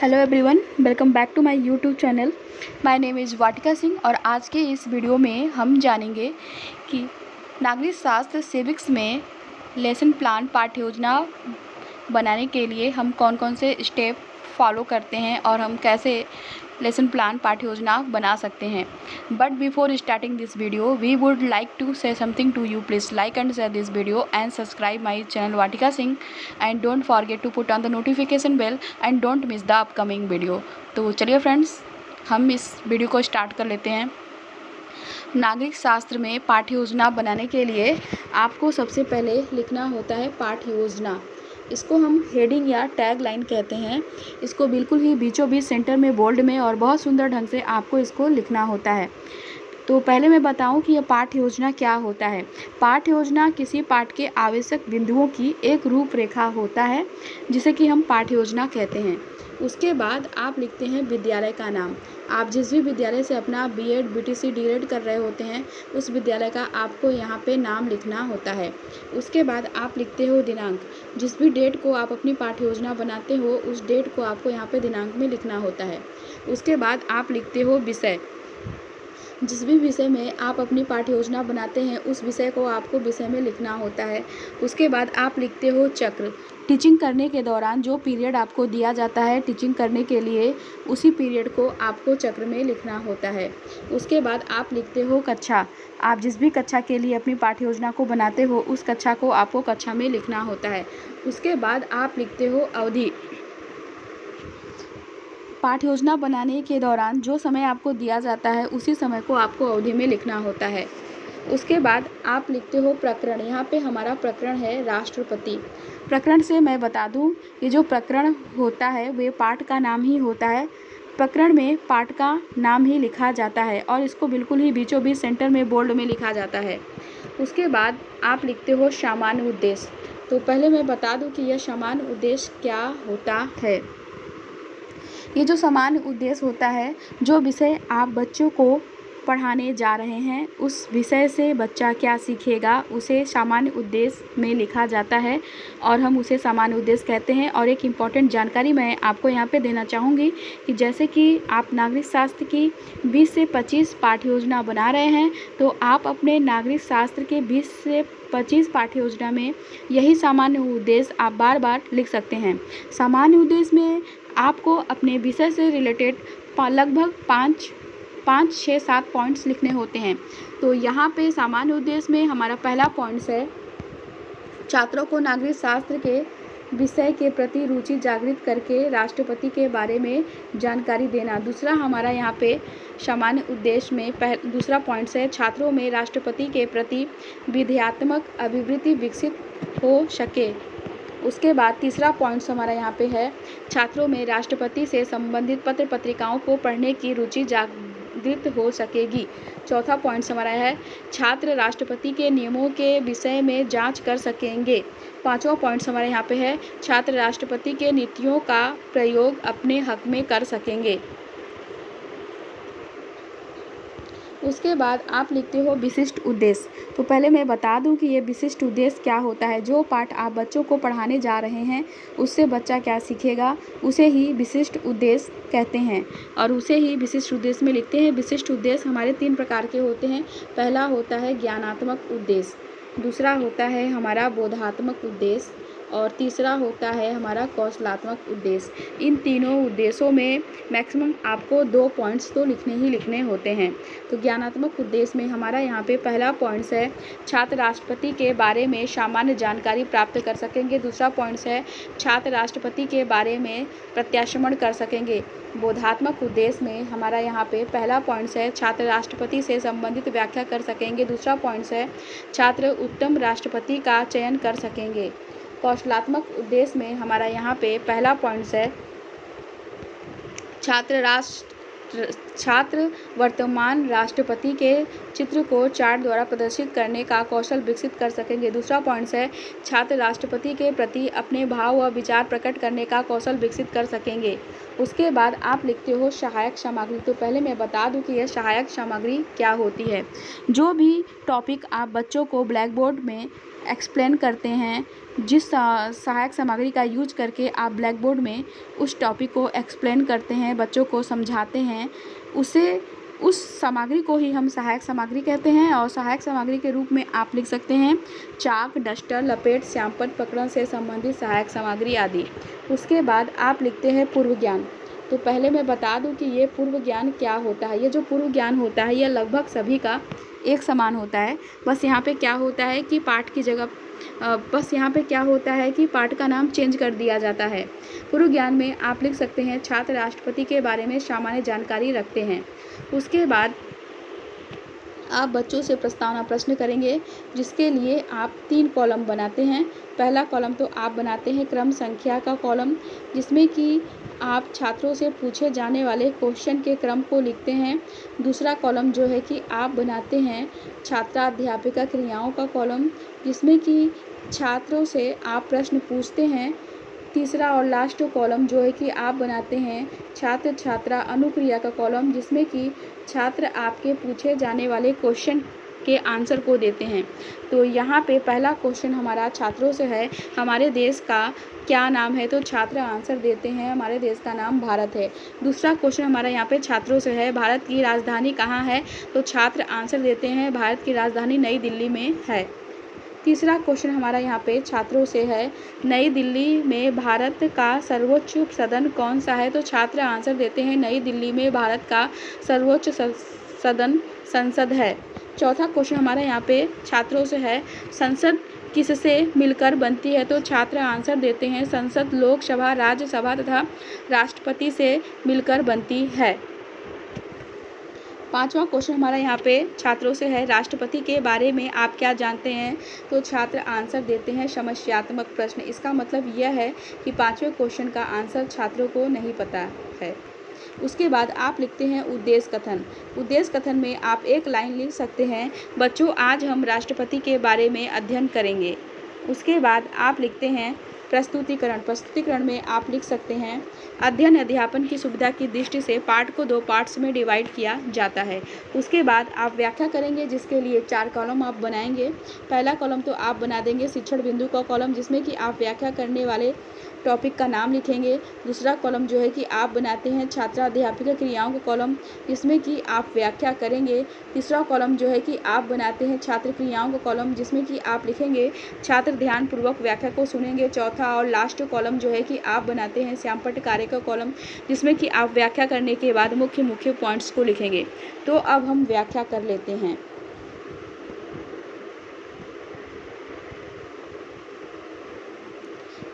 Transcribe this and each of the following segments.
Hello everyone, welcome back to my YouTube channel. My name is Vatika Singh और आज के इस वीडियो में हम जानेंगे कि नागरिक शास्त्र सिविक्स में लेसन प्लान पाठ्य योजना बनाने के लिए हम कौन कौन से स्टेप फॉलो करते हैं और हम कैसे लेसन प्लान पाठ्य योजना बना सकते हैं। But before starting this video we would like to say something to you. Please like and share this video and subscribe my channel Vatika Singh and don't forget to put on the notification bell and don't miss the upcoming video. तो चलिए friends, हम इस video को start कर लेते हैं। नागरिक शास्त्र में पाठ्य योजना बनाने के लिए आपको सबसे पहले लिखना होता है पाठ्य योजना। इसको हम हेडिंग या टैग लाइन कहते हैं। इसको बिल्कुल ही बीचों बीच सेंटर में बोल्ड में और बहुत सुंदर ढंग से आपको इसको लिखना होता है। तो पहले मैं बताऊं कि यह पाठ्य योजना क्या होता है। पाठ्य योजना किसी पाठ के आवश्यक बिंदुओं की एक रूपरेखा होता है, जिसे कि हम पाठ्य योजना कहते हैं। उसके बाद आप लिखते हैं विद्यालय का नाम। आप जिस भी विद्यालय से अपना बीएड, बीटीसी, डीएड कर रहे होते हैं, उस विद्यालय का आपको यहाँ पे नाम लिखना होता है। उसके बाद आप लिखते हो दिनांक। जिस भी डेट को आप अपनी पाठ्य योजना बनाते हो, उस डेट को आपको यहाँ पे दिनांक में लिखना होता है। उसके बाद आप लिखते हो विषय। जिस भी विषय में आप अपनी पाठ्य योजना बनाते हैं, उस विषय को आपको विषय में लिखना होता है। उसके बाद आप लिखते हो चक्र। टीचिंग करने के दौरान जो पीरियड आपको दिया जाता है टीचिंग करने के लिए, उसी पीरियड को आपको चक्र में लिखना होता है। उसके बाद आप लिखते हो कक्षा। आप जिस भी कक्षा के लिए अपनी पाठ्य योजना को बनाते हो, उस कक्षा को आपको कक्षा में लिखना होता है। उसके बाद आप लिखते हो अवधि। पाठ्य योजना बनाने के दौरान जो समय आपको दिया जाता है, उसी समय को आपको अवधि में लिखना होता है। उसके बाद आप लिखते हो प्रकरण। यहाँ पे हमारा प्रकरण है राष्ट्रपति। प्रकरण से मैं बता दूँ, ये जो प्रकरण होता है वे पाठ का नाम ही होता है। प्रकरण में पाठ का नाम ही लिखा जाता है और इसको बिल्कुल ही बीचों बीच सेंटर में बोल्ड में लिखा जाता है। उसके बाद आप लिखते हो सामान्य उद्देश्य। तो पहले मैं बता दूँ कि यह सामान्य उद्देश्य क्या होता है। ये जो सामान्य उद्देश्य होता है, जो विषय आप बच्चों को पढ़ाने जा रहे हैं, उस विषय से बच्चा क्या सीखेगा, उसे सामान्य उद्देश्य में लिखा जाता है और हम उसे सामान्य उद्देश्य कहते हैं। और एक इम्पॉर्टेंट जानकारी मैं आपको यहाँ पे देना चाहूँगी कि जैसे कि आप नागरिक शास्त्र की 20 से 25 पाठ्य योजना बना रहे हैं, तो आप अपने नागरिक शास्त्र के 20 से 25 पाठ्य योजना में यही सामान्य उद्देश्य आप बार बार लिख सकते हैं। सामान्य उद्देश्य में आपको अपने विषय से रिलेटेड लगभग 5, 6, 7 पॉइंट्स लिखने होते हैं। तो यहाँ पे सामान्य उद्देश्य में हमारा पहला पॉइंट्स है छात्रों को नागरिक शास्त्र के विषय के प्रति रुचि जागृत करके राष्ट्रपति के बारे में जानकारी देना। दूसरा हमारा यहाँ पे सामान्य उद्देश्य में दूसरा पॉइंट्स है छात्रों में राष्ट्रपति के प्रति विधेयात्मक अभिवृत्ति विकसित हो सके। उसके बाद तीसरा पॉइंट्स हमारा यहाँ पे है छात्रों में राष्ट्रपति से संबंधित पत्र पत्रिकाओं को पढ़ने की रुचि जागृत हो सकेगी। चौथा पॉइंट्स हमारा है छात्र राष्ट्रपति के नियमों के विषय में जांच कर सकेंगे। पांचवा पॉइंट्स हमारे यहाँ पे है छात्र राष्ट्रपति के नीतियों का प्रयोग अपने हक में कर सकेंगे। उसके बाद आप लिखते हो विशिष्ट उद्देश्य। तो पहले मैं बता दूं कि ये विशिष्ट उद्देश्य क्या होता है। जो पाठ आप बच्चों को पढ़ाने जा रहे हैं, उससे बच्चा क्या सीखेगा, उसे ही विशिष्ट उद्देश्य कहते हैं और उसे ही विशिष्ट उद्देश्य में लिखते हैं। विशिष्ट उद्देश्य हमारे 3 प्रकार के होते हैं। पहला होता है ज्ञानात्मक उद्देश्य, दूसरा होता है हमारा बोधात्मक उद्देश्य और तीसरा होता है हमारा कौशलात्मक उद्देश्य। इन तीनों उद्देश्यों में मैक्सिमम आपको 2 पॉइंट्स तो लिखने ही लिखने होते हैं। तो ज्ञानात्मक उद्देश्य में हमारा यहाँ पे पहला पॉइंट्स है छात्र राष्ट्रपति के बारे में सामान्य जानकारी प्राप्त कर सकेंगे। दूसरा पॉइंट्स है छात्र राष्ट्रपति के बारे में प्रत्याशमन कर सकेंगे। बोधात्मक उद्देश्य में हमारा यहाँ पे पहला पॉइंट्स है छात्र राष्ट्रपति से संबंधित व्याख्या कर सकेंगे। दूसरा पॉइंट्स है छात्र उत्तम राष्ट्रपति का चयन कर सकेंगे। कौशलात्मक उद्देश्य में हमारा यहाँ पे पहला पॉइंट्स है छात्र वर्तमान राष्ट्रपति के चित्र को चार्ट द्वारा प्रदर्शित करने का कौशल विकसित कर सकेंगे। दूसरा पॉइंट्स है छात्र राष्ट्रपति के प्रति अपने भाव व विचार प्रकट करने का कौशल विकसित कर सकेंगे। उसके बाद आप लिखते हो सहायक सामग्री। तो पहले मैं बता दूं कि यह सहायक सामग्री क्या होती है। जो भी टॉपिक आप बच्चों को ब्लैक बोर्ड में एक्सप्लेन करते हैं, जिस सहायक सामग्री का यूज करके आप ब्लैक बोर्ड में उस टॉपिक को एक्सप्लेन करते हैं, बच्चों को समझाते हैं, उस सामग्री को ही हम सहायक सामग्री कहते हैं। और सहायक सामग्री के रूप में आप लिख सकते हैं चाक, डस्टर, लपेट, श्यामपट्ट, प्रकरण से संबंधित सहायक सामग्री आदि। उसके बाद आप लिखते हैं पूर्व ज्ञान। तो पहले मैं बता दूं कि ये पूर्व ज्ञान क्या होता है। ये जो पूर्व ज्ञान होता है, यह लगभग सभी का एक समान होता है। बस यहाँ पे क्या होता है कि पाठ का नाम चेंज कर दिया जाता है। पूर्व ज्ञान में आप लिख सकते हैं छात्र राष्ट्रपति के बारे में सामान्य जानकारी रखते हैं। उसके बाद आप बच्चों से प्रस्तावना प्रश्न करेंगे, जिसके लिए आप 3 कॉलम बनाते हैं। पहला कॉलम तो आप बनाते हैं क्रम संख्या का कॉलम, जिसमें कि आप छात्रों से पूछे जाने वाले क्वेश्चन के क्रम को लिखते हैं। दूसरा कॉलम जो है कि आप बनाते हैं छात्राध्यापिका क्रियाओं का कॉलम, जिसमें कि छात्रों से आप प्रश्न पूछते हैं। तीसरा और लास्ट कॉलम जो है कि आप बनाते हैं छात्र छात्रा अनुक्रिया का कॉलम, जिसमें कि छात्र आपके पूछे जाने वाले क्वेश्चन के आंसर को देते हैं। तो यहाँ पे पहला क्वेश्चन हमारा छात्रों से है, हमारे देश का क्या नाम है? तो छात्र आंसर देते हैं हमारे देश का नाम भारत है। दूसरा क्वेश्चन हमारा यहाँ पे छात्रों से है, भारत की राजधानी कहाँ है? तो छात्र आंसर देते हैं भारत की राजधानी नई दिल्ली में है। तीसरा क्वेश्चन हमारा यहाँ पे छात्रों से है, नई दिल्ली में भारत का सर्वोच्च सदन कौन सा है? तो छात्र आंसर देते हैं नई दिल्ली में भारत का सर्वोच्च सदन संसद है। चौथा क्वेश्चन हमारा यहाँ पे छात्रों से है, संसद किससे मिलकर बनती है? तो छात्र आंसर देते हैं संसद लोकसभा, राज्यसभा तथा राष्ट्रपति से मिलकर बनती है। पांचवा क्वेश्चन हमारा यहाँ पे छात्रों से है, राष्ट्रपति के बारे में आप क्या जानते हैं? तो छात्र आंसर देते हैं समस्यात्मक प्रश्न। इसका मतलब यह है कि पांचवें क्वेश्चन का आंसर छात्रों को नहीं पता है। उसके बाद आप लिखते हैं उद्देश्य कथन। उद्देश्य कथन में आप एक लाइन लिख सकते हैं, बच्चों आज हम राष्ट्रपति के बारे में अध्ययन करेंगे। उसके बाद आप लिखते हैं प्रस्तुतिकरण। प्रस्तुतिकरण में आप लिख सकते हैं, अध्ययन अध्यापन की सुविधा की दृष्टि से पाठ को 2 पार्ट्स में डिवाइड किया जाता है। उसके बाद आप व्याख्या करेंगे, जिसके लिए 4 कॉलम आप बनाएंगे। पहला कॉलम तो आप बना देंगे शिक्षण बिंदु का कॉलम, जिसमें कि आप व्याख्या करने वाले टॉपिक का नाम लिखेंगे। दूसरा कॉलम जो है कि आप बनाते हैं छात्राध्यापिका क्रियाओं का कॉलम, जिसमें कि आप व्याख्या करेंगे। तीसरा कॉलम जो है कि आप बनाते हैं छात्र क्रियाओं का कॉलम, जिसमें कि आप लिखेंगे छात्र ध्यानपूर्वक व्याख्या को सुनेंगे। चौथा और लास्ट कॉलम जो है कि आप बनाते हैं श्यामपट्ट कार्य का कॉलम, जिसमें कि आप व्याख्या करने के बाद मुख्य पॉइंट्स को लिखेंगे। तो अब हम व्याख्या कर लेते हैं।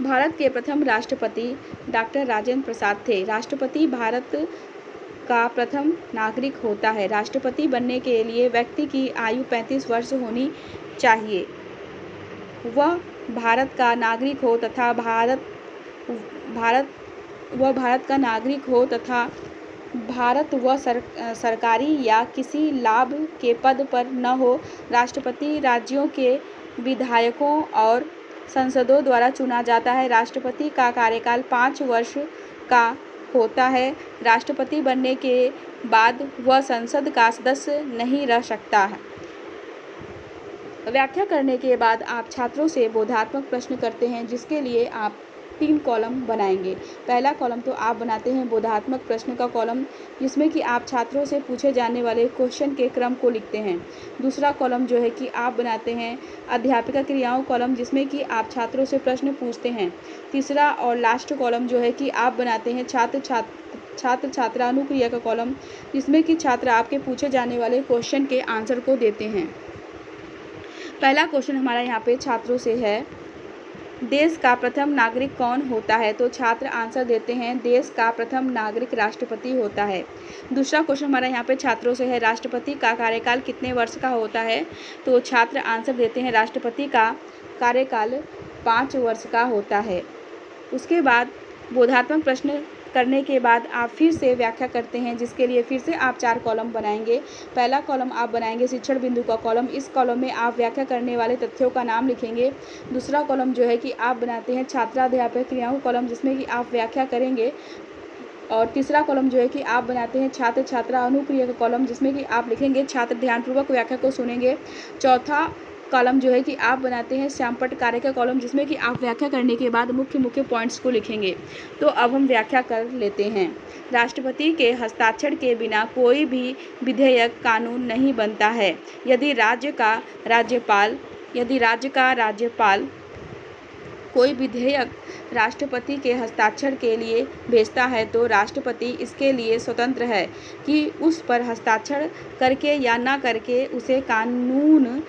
भारत के प्रथम राष्ट्रपति डॉक्टर राजेंद्र प्रसाद थे। राष्ट्रपति भारत का प्रथम नागरिक होता है। राष्ट्रपति बनने के लिए व्यक्ति की आयु 35 वर्ष होनी चाहिए। वह भारत का नागरिक हो तथा भारत व सरकारी या किसी लाभ के पद पर न हो। राष्ट्रपति राज्यों के विधायकों और संसदों द्वारा चुना जाता है। राष्ट्रपति का कार्यकाल 5 वर्ष का होता है। राष्ट्रपति बनने के बाद वह संसद का सदस्य नहीं रह सकता है। व्याख्या करने के बाद आप छात्रों से बोधात्मक प्रश्न करते हैं, जिसके लिए आप 3 कॉलम बनाएंगे। पहला कॉलम तो आप बनाते हैं बोधात्मक प्रश्न का कॉलम, जिसमें कि आप छात्रों से पूछे जाने वाले क्वेश्चन के क्रम को लिखते हैं। दूसरा कॉलम जो है कि आप बनाते हैं अध्यापिका क्रियाओं कॉलम, जिसमें कि आप छात्रों से प्रश्न पूछते हैं। तीसरा और लास्ट कॉलम जो है कि आप बनाते हैं छात्र छात्रा अनुक्रिया का कॉलम, जिसमें कि छात्र आपके पूछे जाने वाले क्वेश्चन के आंसर को देते हैं। पहला क्वेश्चन हमारा यहाँ पे छात्रों से है, देश का प्रथम नागरिक कौन होता है? तो छात्र आंसर देते हैं देश का प्रथम नागरिक राष्ट्रपति होता है। दूसरा क्वेश्चन हमारा यहाँ पे छात्रों से है, राष्ट्रपति का कार्यकाल कितने वर्ष का होता है? तो छात्र आंसर देते हैं राष्ट्रपति का कार्यकाल 5 वर्ष का होता है। उसके बाद बोधात्मक प्रश्न करने के बाद आप फिर से व्याख्या करते हैं, जिसके लिए फिर से आप 4 कॉलम बनाएंगे। पहला कॉलम आप बनाएंगे शिक्षण बिंदु का कॉलम। इस कॉलम में आप व्याख्या करने वाले तथ्यों का नाम लिखेंगे। दूसरा कॉलम जो है कि आप बनाते हैं छात्राध्यापक क्रियाओं कॉलम, जिसमें कि आप व्याख्या करेंगे। और तीसरा कॉलम जो है कि आप बनाते हैं छात्र छात्रा अनुक्रिया का कॉलम, जिसमें कि आप लिखेंगे छात्र ध्यानपूर्वक व्याख्या को सुनेंगे। चौथा कॉलम जो है कि आप बनाते हैं श्यामपट्ट कार्य का कॉलम, जिसमें कि आप व्याख्या करने के बाद मुख्य मुख्य पॉइंट्स को लिखेंगे। तो अब हम व्याख्या कर लेते हैं। राष्ट्रपति के हस्ताक्षर के बिना कोई भी विधेयक कानून नहीं बनता है। यदि राज्य का राज्यपाल कोई विधेयक राष्ट्रपति के हस्ताक्षर के लिए भेजता है तो राष्ट्रपति इसके लिए स्वतंत्र है कि उस पर हस्ताक्षर करके या ना करके उसे कानून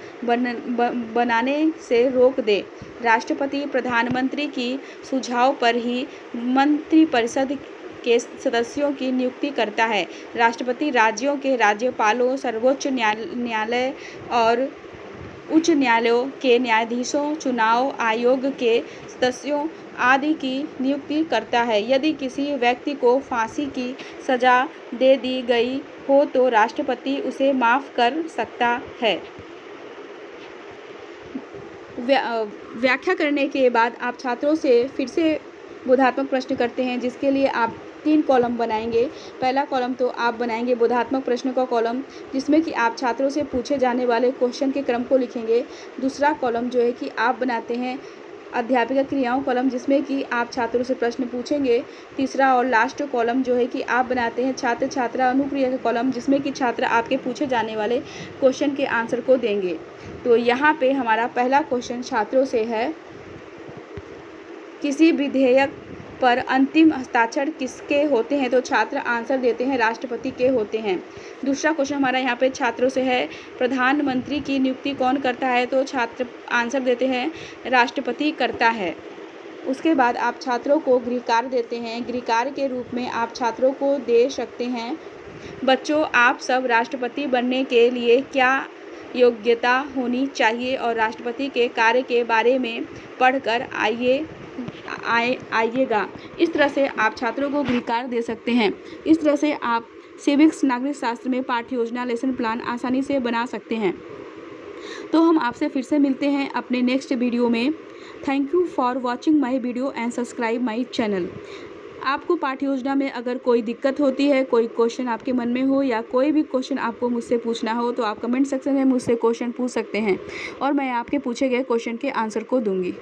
बनाने से रोक दे। राष्ट्रपति प्रधानमंत्री की सुझाव पर ही मंत्रिपरिषद के सदस्यों की नियुक्ति करता है। राष्ट्रपति राज्यों के राज्यपालों, सर्वोच्च न्यायालय और उच्च न्यायालयों के न्यायाधीशों, चुनाव आयोग के सदस्यों आदि की नियुक्ति करता है। यदि किसी व्यक्ति को फांसी की सजा दे दी गई हो तो राष्ट्रपति उसे माफ़ कर सकता है। व्याख्या करने के बाद आप छात्रों से फिर से बोधात्मक प्रश्न करते हैं, जिसके लिए आप 3 कॉलम बनाएंगे। पहला कॉलम तो आप बनाएंगे बोधात्मक प्रश्न का कॉलम, जिसमें कि आप छात्रों से पूछे जाने वाले क्वेश्चन के क्रम को लिखेंगे। दूसरा कॉलम जो है कि आप बनाते हैं अध्यापिका क्रियाओं कॉलम, जिसमें कि आप छात्रों से प्रश्न पूछेंगे। तीसरा और लास्ट कॉलम जो है कि आप बनाते हैं छात्र छात्रा अनुक्रिया का कॉलम, जिसमें कि छात्र आपके पूछे जाने वाले क्वेश्चन के आंसर को देंगे। तो यहाँ पे हमारा पहला क्वेश्चन छात्रों से है, किसी विधेयक पर अंतिम हस्ताक्षर किसके होते हैं? तो छात्र आंसर देते हैं राष्ट्रपति के होते हैं। दूसरा क्वेश्चन हमारा यहाँ पे छात्रों से है, प्रधानमंत्री की नियुक्ति कौन करता है? तो छात्र आंसर देते हैं राष्ट्रपति करता है। उसके बाद आप छात्रों को गृहकार्य देते हैं। गृहकार्य के रूप में आप छात्रों को दे सकते हैं, बच्चों आप सब राष्ट्रपति बनने के लिए क्या योग्यता होनी चाहिए और राष्ट्रपति के कार्य के बारे में पढ़कर आइएगा। इस तरह से आप छात्रों को गृहकार्य दे सकते हैं। इस तरह से आप सिविक्स नागरिक शास्त्र में पाठ्य योजना लेसन प्लान आसानी से बना सकते हैं। तो हम आपसे फिर से मिलते हैं अपने नेक्स्ट वीडियो में। Thank you for watching my video and subscribe my channel. आपको पाठ्य योजना में अगर कोई दिक्कत होती है, कोई क्वेश्चन आपके मन में हो या कोई भी क्वेश्चन आपको मुझसे पूछना हो तो आप कमेंट सेक्शन में मुझसे क्वेश्चन पूछ सकते हैं और मैं आपके पूछे गए क्वेश्चन के आंसर को दूंगी।